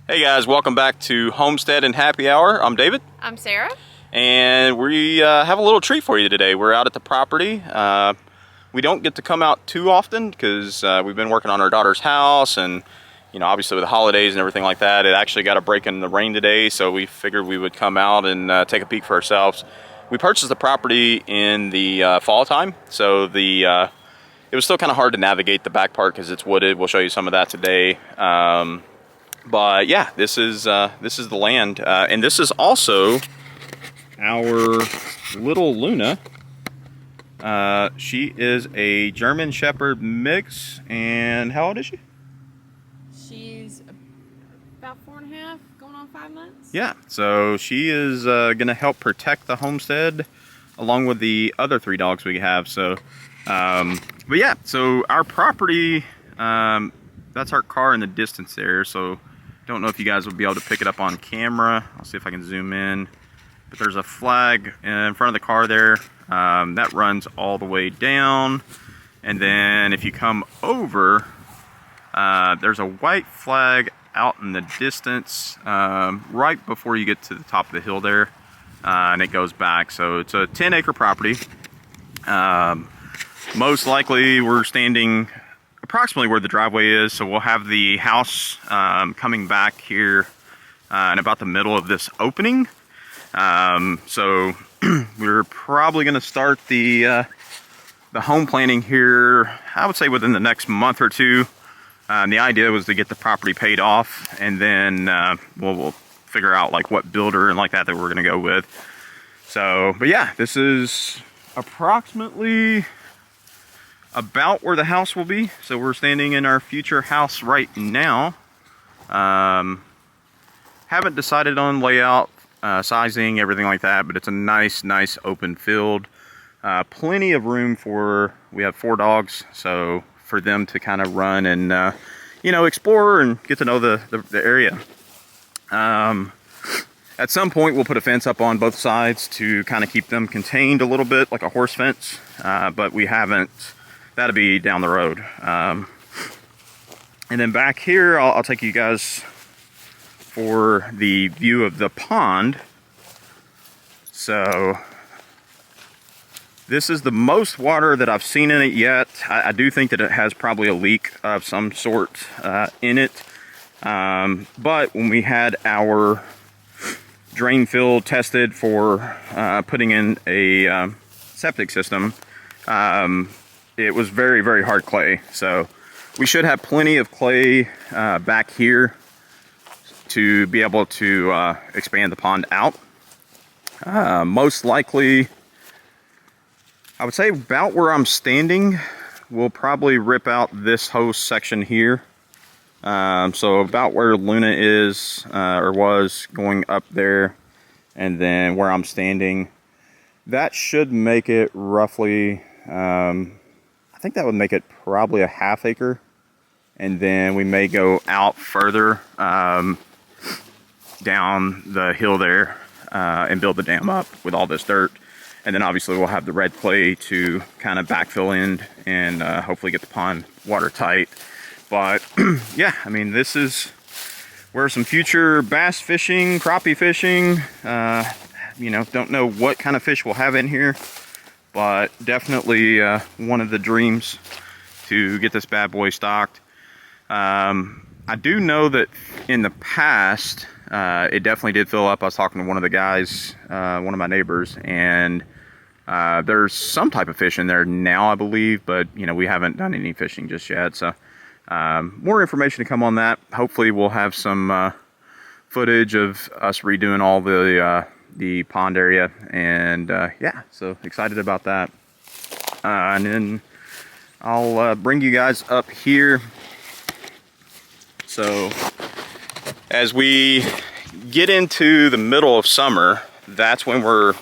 Hey guys, welcome back to Homestead and Happy Hour. I'm David. I'm Sarah. And we have a little treat for you today. We're out at the property. We don't get to come out too often because we've been working on our daughter's house, and obviously with the holidays and everything like that, it actually got a break in the rain today, so we figured we would come out and take a peek for ourselves. We purchased the property in the fall time, so it was still kind of hard to navigate the back part because it's wooded. We'll show you some of that today. But yeah, this is the land, and this is also our little Luna. She is a German Shepherd mix, and how old is she? She's about 4.5, going on 5 months. Yeah, so she is gonna help protect the homestead along with the other 3 dogs we have. So, but yeah, so our property, that's our car in the distance there. So. Don't know if you guys will be able to pick it up on camera. I'll see if I can zoom in. But there's a flag in front of the car there. That runs all the way down. And then if you come over, there's a white flag out in the distance right before you get to the top of the hill there. And it goes back. So it's a 10-acre property. Most likely we're standing approximately where the driveway is, so we'll have the house coming back here in about the middle of this opening. So we're probably going to start the home planning here, I would say within the next month or two. The idea was to get the property paid off, and then we'll figure out like what builder and like that we're going to go with. So, but yeah, this is approximately about where the house will be. So we're standing in our future house right now. Haven't decided on layout, sizing, everything like that, but it's a nice open field. Plenty of room we have 4 dogs, so for them to kind of run and explore and get to know the area. At some point we'll put a fence up on both sides to kind of keep them contained a little bit, like a horse fence, but we haven't. That'll be down the road. And then back here, I'll take you guys for the view of the pond. So this is the most water that I've seen in it yet. I do think that it has probably a leak of some sort in it. But when we had our drain field tested for putting in a septic system, it was very hard clay, so we should have plenty of clay back here to be able to expand the pond out. Most likely, I would say about where I'm standing, we'll probably rip out this whole section here. So about where Luna is or was going up there, and then where I'm standing, that should make it roughly I think that would make it probably a ½ acre, and then we may go out further down the hill there and build the dam up with all this dirt, and then obviously we'll have the red clay to kind of backfill in and hopefully get the pond watertight. But yeah, I mean, this is where some future bass fishing, crappie fishing, don't know what kind of fish we'll have in here, but definitely one of the dreams to get this bad boy stocked. I do know that in the past, it definitely did fill up. I was talking to one of the guys, one of my neighbors, and there's some type of fish in there now, I believe, but we haven't done any fishing just yet. So more information to come on that. Hopefully we'll have some footage of us redoing all the pond area, and yeah, so excited about that. And then I'll bring you guys up here. So as we get into the middle of summer, that's when we're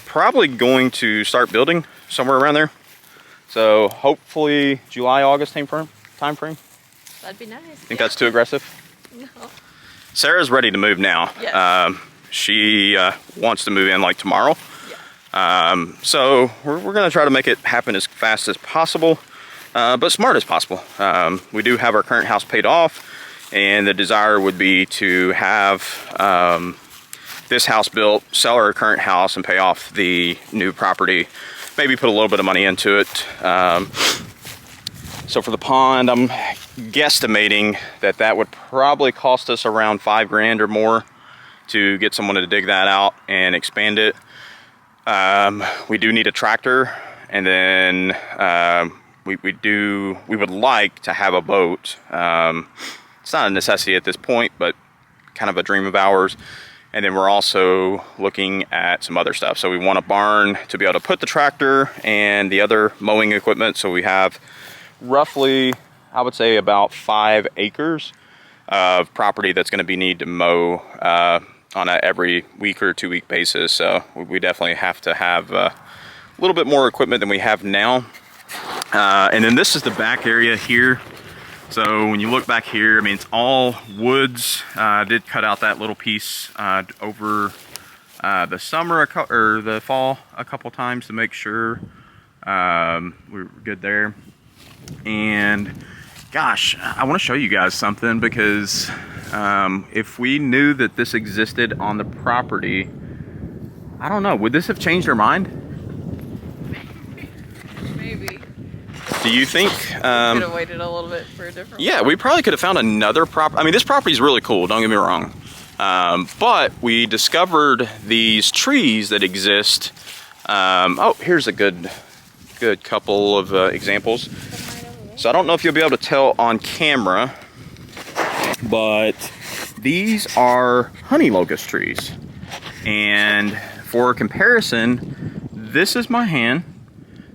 probably going to start building, somewhere around there. So hopefully July, August time frame. That'd be nice. Think that's too aggressive? No. Sarah's ready to move now. Yes. She wants to move in like tomorrow. Yeah. So we're gonna try to make it happen as fast as possible, but smart as possible. We do have our current house paid off, And the desire would be to have this house built, sell our current house and pay off the new property, maybe put a little bit of money into it. So for the pond, I'm guesstimating that would probably cost us around $5,000 or more to get someone to dig that out and expand it. We do need a tractor, and then we would like to have a boat. It's not a necessity at this point, but kind of a dream of ours. And then we're also looking at some other stuff. So we want a barn to be able to put the tractor and the other mowing equipment. So we have roughly, I would say, about 5 acres of property that's going to be need to mow on a every week or 2 week basis. So we definitely have to have a little bit more equipment than we have now. And then this is the back area here. So when you look back here, I mean, it's all woods. I did cut out that little piece over the summer or the fall a couple times to make sure we were good there. And gosh, I want to show you guys something, because if we knew that this existed on the property, I don't know, would this have changed our mind? Maybe. Do you think? Could have waited a little bit for a different. Yeah, we probably could have found another property. I mean, this property is really cool, don't get me wrong. But we discovered these trees that exist. Oh, here's a good couple of examples. So I don't know if you'll be able to tell on camera, but these are honey locust trees. And for comparison, this is my hand.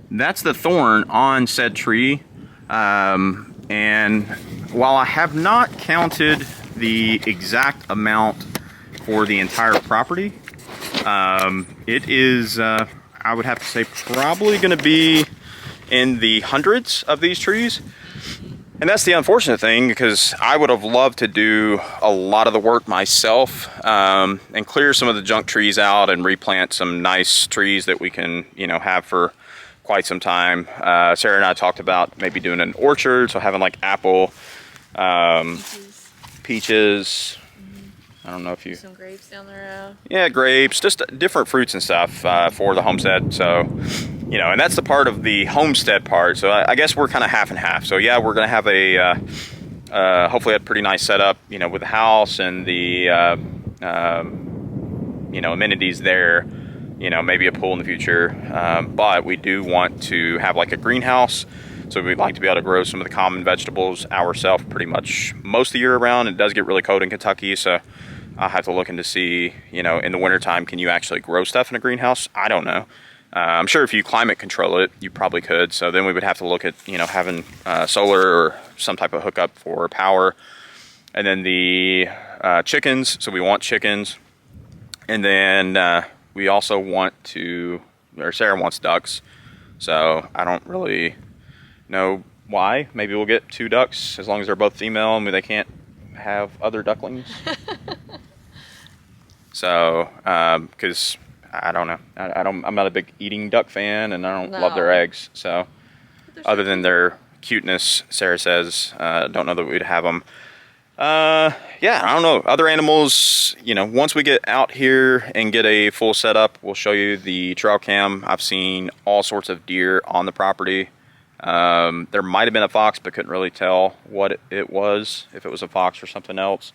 That's the thorn on said tree. And while I have not counted the exact amount for the entire property, it is, I would have to say, probably going to be in the hundreds of these trees. And that's the unfortunate thing, because I would have loved to do a lot of the work myself, and clear some of the junk trees out and replant some nice trees that we can, you know, have for quite some time. Sarah and I talked about maybe doing an orchard, so having like apple, peaches. I don't know if you... Some grapes down there. Yeah, grapes, just different fruits and stuff for the homestead. So, you know, and that's the part of the homestead part. So I guess we're kind of half and half. So yeah, we're going to have a, hopefully a pretty nice setup, you know, with the house and the, you know, amenities there. You know, maybe a pool in the future. But we do want to have like a greenhouse. So we'd like to be able to grow some of the common vegetables ourselves pretty much most of the year around. It does get really cold in Kentucky, so I'll have to look into see, you know, in the wintertime, can you actually grow stuff in a greenhouse? I don't know. I'm sure if you climate control it, you probably could. So then we would have to look at, you know, having solar or some type of hookup for power. And then the chickens, so we want chickens. And then we also want to, or Sarah wants ducks. So I don't really know why. Maybe we'll get 2 ducks as long as they're both female and they can't have other ducklings. So, because I don't know, I'm not a big eating duck fan, and I don't love their eggs. So, other than their cuteness, Sarah says, don't know that we'd have them. Yeah, I don't know. Other animals, you know, once we get out here and get a full setup, we'll show you the trail cam. I've seen all sorts of deer on the property. There might have been a fox, but couldn't really tell what it was, if it was a fox or something else.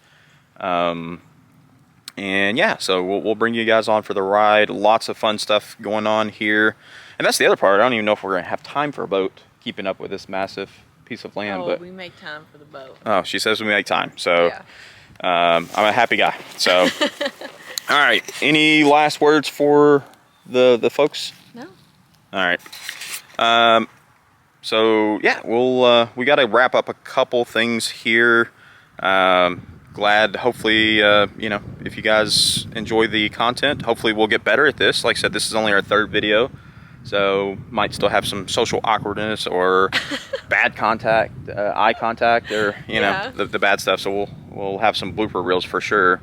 And yeah, so we'll bring you guys on for the ride. Lots of fun stuff going on here. And that's the other part. I don't even know if we're going to have time for a boat, keeping up with this massive piece of land. Oh, but we make time for the boat. Oh, she says we make time. So yeah. I'm a happy guy. So, all right. Any last words for the folks? No. All right. So yeah, we got to wrap up a couple things here. Glad, hopefully, you know, if you guys enjoy the content, hopefully we'll get better at this. Like I said, this is only our 3rd video, so might still have some social awkwardness or bad contact, eye contact, or you know, the bad stuff. So we'll have some blooper reels for sure.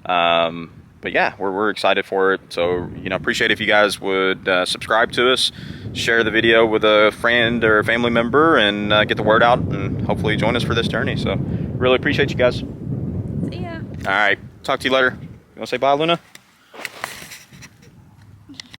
But yeah, we're excited for it. So, you know, appreciate if you guys would subscribe to us, share the video with a friend or family member, and get the word out, and hopefully join us for this journey. So Really appreciate you guys. See ya. All right. Talk to you later. You want to say bye, Luna?